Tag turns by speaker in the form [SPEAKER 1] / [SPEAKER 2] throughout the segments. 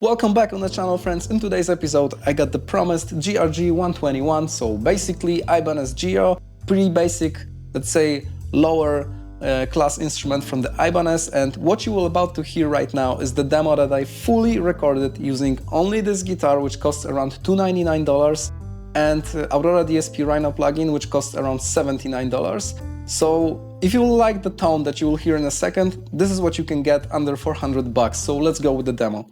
[SPEAKER 1] Welcome back on the channel, friends. In today's episode I got the promised GRG121, so basically Ibanez GIO, pretty basic, let's say lower class instrument from the Ibanez, and what you will about to hear right now is the demo that I fully recorded using only this guitar, which costs around $299, and Aurora DSP Rhino plugin, which costs around $79. So if you like the tone that you will hear in a second, this is what you can get under 400 bucks. So let's go with the demo.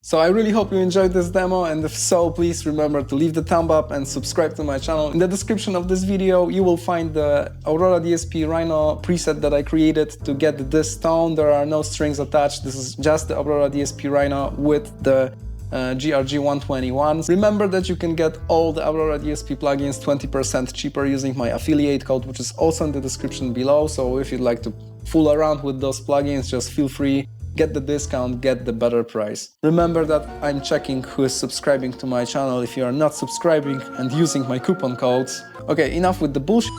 [SPEAKER 1] So I really hope you enjoyed this demo, and if so, please remember to leave the thumb up and subscribe to my channel. In the description of this video you will find the Aurora DSP Rhino preset that I created to get this tone. There are no strings attached, this is just the Aurora DSP Rhino with the GRG121. Remember that you can get all the Aurora DSP plugins 20% cheaper using my affiliate code, which is also in the description below. So if you'd like to fool around with those plugins, just feel free. Get the discount, get the better price. Remember that I'm checking who is subscribing to my channel. If you are not subscribing and using my coupon codes. Okay, enough with the bullshit.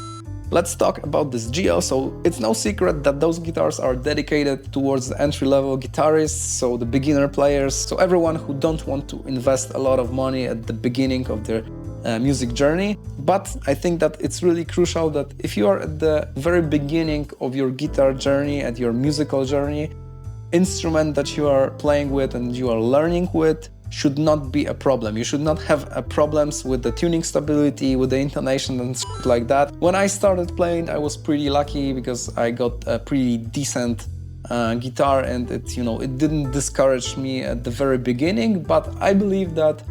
[SPEAKER 1] Let's talk about this GIO. So it's no secret that those guitars are dedicated towards the entry-level guitarists, so the beginner players, so everyone who don't want to invest a lot of money at the beginning of their music journey. But I think that it's really crucial that if you are at the very beginning of your guitar journey, at your musical journey, instrument that you are playing with and you are learning with should not be a problem. You should not have problems with the tuning stability, with the intonation and shit like that. When I started playing, I was pretty lucky because I got a pretty decent guitar, and it didn't discourage me at the very beginning. But I believe that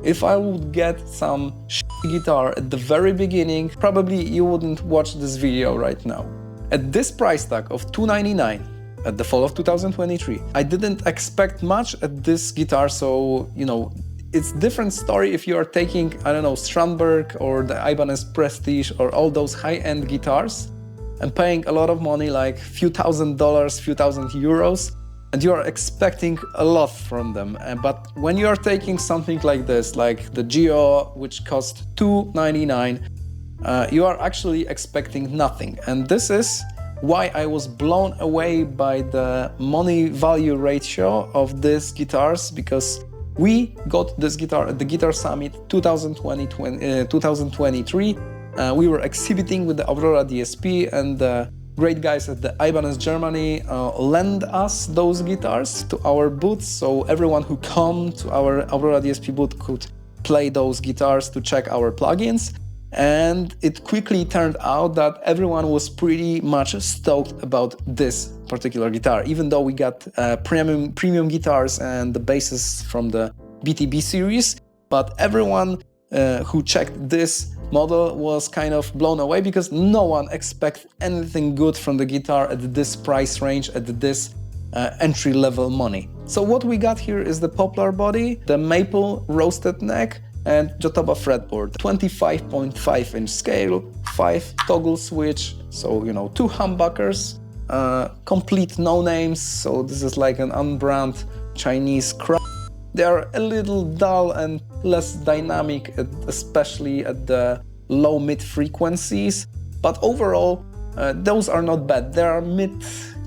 [SPEAKER 1] if I would get some shit guitar at the very beginning, probably you wouldn't watch this video right now. At this price tag of $299 at the fall of 2023, I didn't expect much at this guitar, so it's different story if you are taking, I don't know, Strandberg or the Ibanez Prestige or all those high-end guitars and paying a lot of money, like few $1,000s, few €1,000, and you are expecting a lot from them. But when you are taking something like this, like the GIO, which cost $299, you are actually expecting nothing. And this is why I was blown away by the money-value ratio of these guitars, because we got this guitar at the Guitar Summit 2023. We were exhibiting with the Aurora DSP, and the great guys at the Ibanez Germany lend us those guitars to our booths, so everyone who come to our Aurora DSP booth could play those guitars to check our plugins. And it quickly turned out that everyone was pretty much stoked about this particular guitar, even though we got premium guitars and the basses from the BTB series. But everyone who checked this model was kind of blown away, because no one expects anything good from the guitar at this price range, at this entry-level money. So what we got here is the poplar body, the maple roasted neck, and Jotaba fretboard, 25.5-inch scale, 5 toggle switch, so 2 humbuckers, complete no names, so this is like an unbranded Chinese crap. They are a little dull and less dynamic, especially at the low-mid frequencies, but overall those are not bad. They are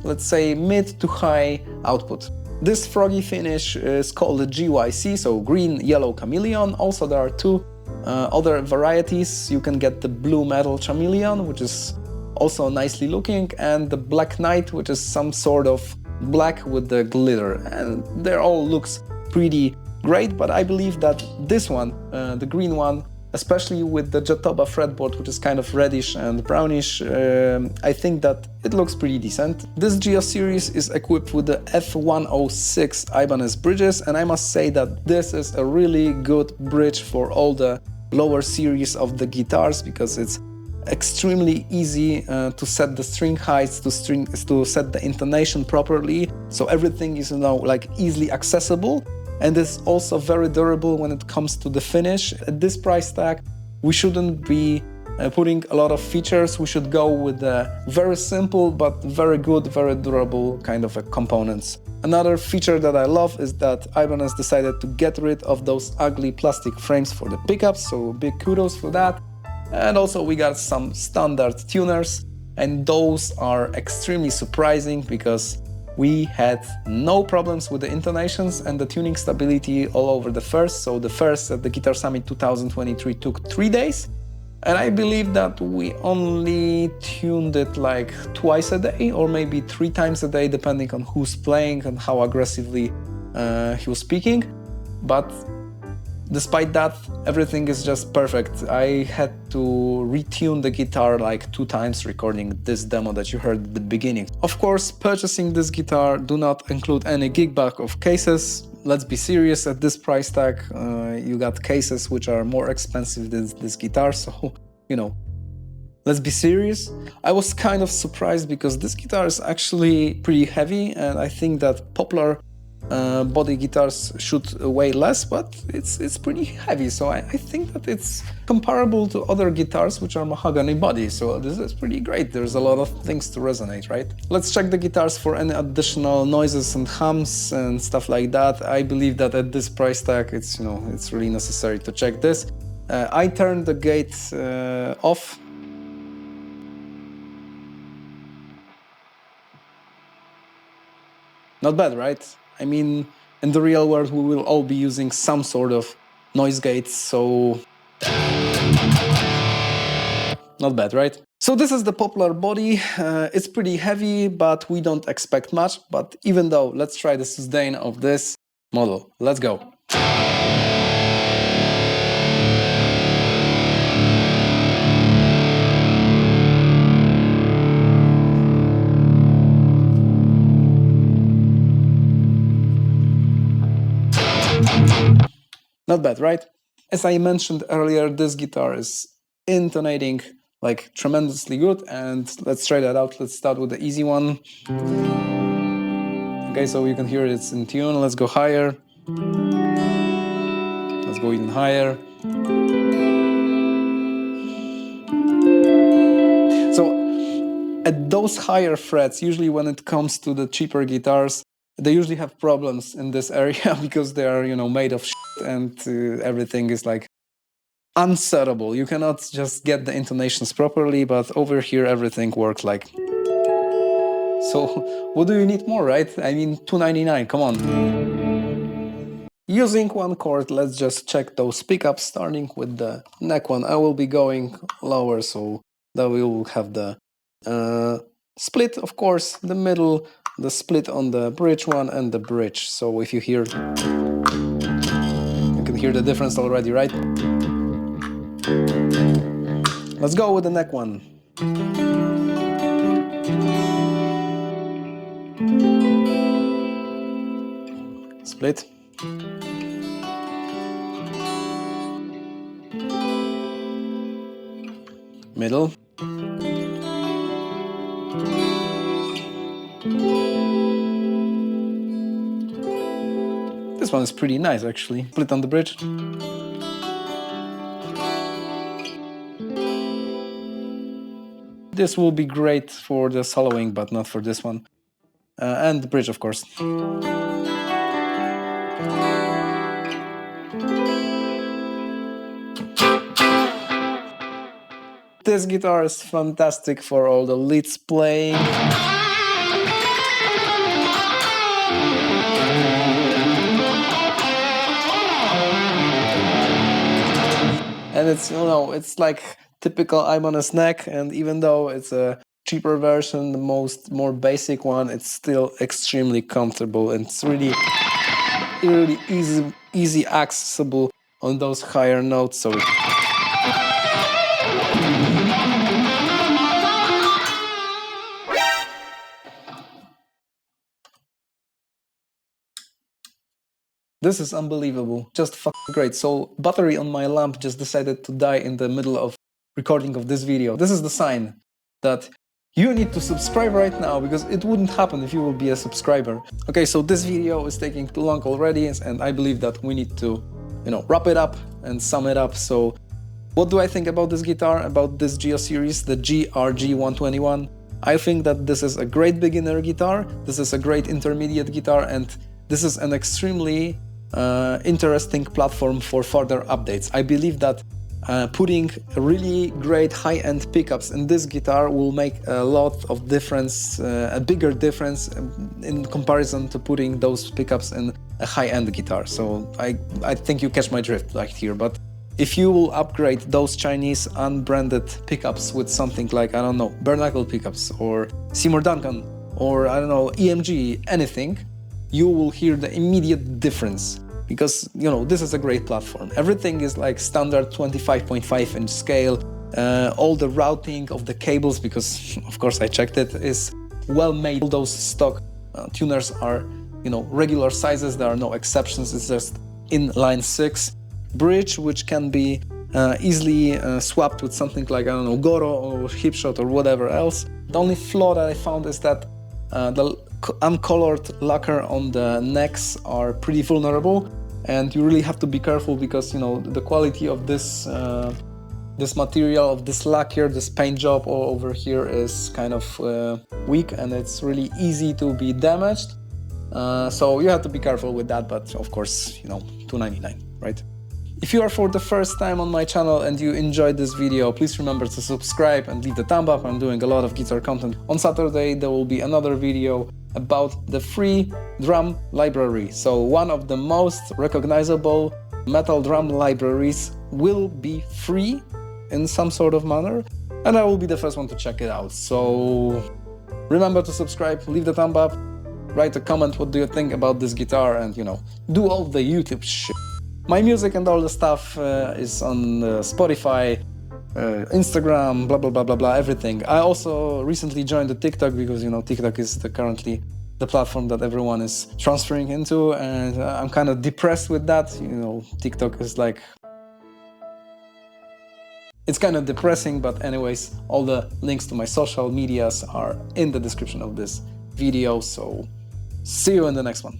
[SPEAKER 1] let's say mid to high output. This froggy finish is called the GYC, so green, yellow chameleon. Also, there are two other varieties. You can get the blue metal chameleon, which is also nicely looking, and the black knight, which is some sort of black with the glitter. And they all looks pretty great, but I believe that this one, the green one, especially with the Jatoba fretboard, which is kind of reddish and brownish, I think that it looks pretty decent. This GIO series is equipped with the F106 Ibanez bridges, and I must say that this is a really good bridge for all the lower series of the guitars, because it's extremely easy to set the string heights, to set the intonation properly, so everything is, you know, like easily accessible. And it's also very durable when it comes to the finish. At this price tag, we shouldn't be putting a lot of features. We should go with the very simple but very good, very durable kind of components. Another feature that I love is that Ibanez decided to get rid of those ugly plastic frames for the pickups, so big kudos for that. And also we got some standard tuners, and those are extremely surprising because we had no problems with the intonations and the tuning stability all over the first. So the first at the Guitar Summit 2023 took 3 days, and I believe that we only tuned it like twice a day or maybe 3 times a day, depending on who's playing and how aggressively he was speaking. But despite that, everything is just perfect. I had to retune the guitar like 2 times recording this demo that you heard at the beginning. Of course, purchasing this guitar do not include any gig bag of cases. Let's be serious, at this price tag you got cases which are more expensive than this guitar, so you know, let's be serious. I was kind of surprised because this guitar is actually pretty heavy, and I think that popular body guitars should weigh less, but it's pretty heavy, so I think that it's comparable to other guitars which are mahogany body, so this is pretty great. There's a lot of things to resonate, right? Let's check the guitars for any additional noises and hums and stuff like that. I believe that at this price tag it's, you know, it's really necessary to check this. I turned the gate off. Not bad, right? I mean, in the real world, we will all be using some sort of noise gates, so not bad, right? So this is the popular body. It's pretty heavy, but we don't expect much. But even though, let's try the sustain of this model. Let's go. Not bad, right? As I mentioned earlier, this guitar is intonating like tremendously good, and let's try that out. Let's start with the easy one. Okay, so you can hear it's in tune. Let's go higher. Let's go even higher. So at those higher frets, usually when it comes to the cheaper guitars, they usually have problems in this area because they are, you know, made of shit, and everything is like unsettable. You cannot just get the intonations properly, but over here everything works like. So what do you need more, right? I mean, $2.99, come on. Using one chord, let's just check those pickups, starting with the neck one. I will be going lower so that we will have the split, of course, the middle, the split on the bridge one, and the bridge. So if you hear, you can hear the difference already, right? Let's go with the neck one. Split. Middle. This one is pretty nice, actually. Split on the bridge. This will be great for the soloing, but not for this one. And the bridge, of course. This guitar is fantastic for all the leads playing. and it's, you know, it's like typical Ibanez neck, and even though it's a cheaper version, the more basic one, it's still extremely comfortable, and it's really easy accessible on those higher notes. So this is unbelievable, just fucking great. So battery on my lamp just decided to die in the middle of recording of this video. This is the sign that you need to subscribe right now, because it wouldn't happen if you will be a subscriber. Okay, so this video is taking too long already, and I believe that we need to, you know, wrap it up and sum it up. So what do I think about this guitar, about this GIO series, the GRG121? I think that this is a great beginner guitar, this is a great intermediate guitar, and this is an extremely interesting platform for further updates. I believe that putting really great high-end pickups in this guitar will make a lot of difference, a bigger difference in comparison to putting those pickups in a high-end guitar. So I think you catch my drift right here. But if you will upgrade those Chinese unbranded pickups with something like, I don't know, bare knuckle pickups or Seymour Duncan or, I don't know, EMG, anything, you will hear the immediate difference. Because, you know, this is a great platform. Everything is like standard 25.5 inch scale. All the routing of the cables, because of course I checked it, is well made. All those stock tuners are, you know, regular sizes. There are no exceptions. It's just inline 6 bridge, which can be easily swapped with something like, I don't know, Goro or Hipshot or whatever else. The only flaw that I found is that the uncolored lacquer on the necks are pretty vulnerable, and you really have to be careful, because, you know, the quality of this this material, of this lacquer, this paint job over here is kind of weak, and it's really easy to be damaged. So you have to be careful with that, but of course, you know, $299, right? If you are for the first time on my channel and you enjoyed this video, please remember to subscribe and leave the thumb up. I'm doing a lot of guitar content. On Saturday there will be another video about the free drum library. So one of the most recognizable metal drum libraries will be free in some sort of manner, and I will be the first one to check it out. So remember to subscribe, leave the thumb up, write a comment, what do you think about this guitar, and, you know, do all the YouTube shit. My music and all the stuff is on Spotify, Instagram, blah, blah, blah, blah, blah, everything. I also recently joined the TikTok, because, you know, TikTok is currently the platform that everyone is transferring into, and I'm kind of depressed with that. You know, TikTok is like... it's kind of depressing, but anyways, all the links to my social medias are in the description of this video, so see you in the next one.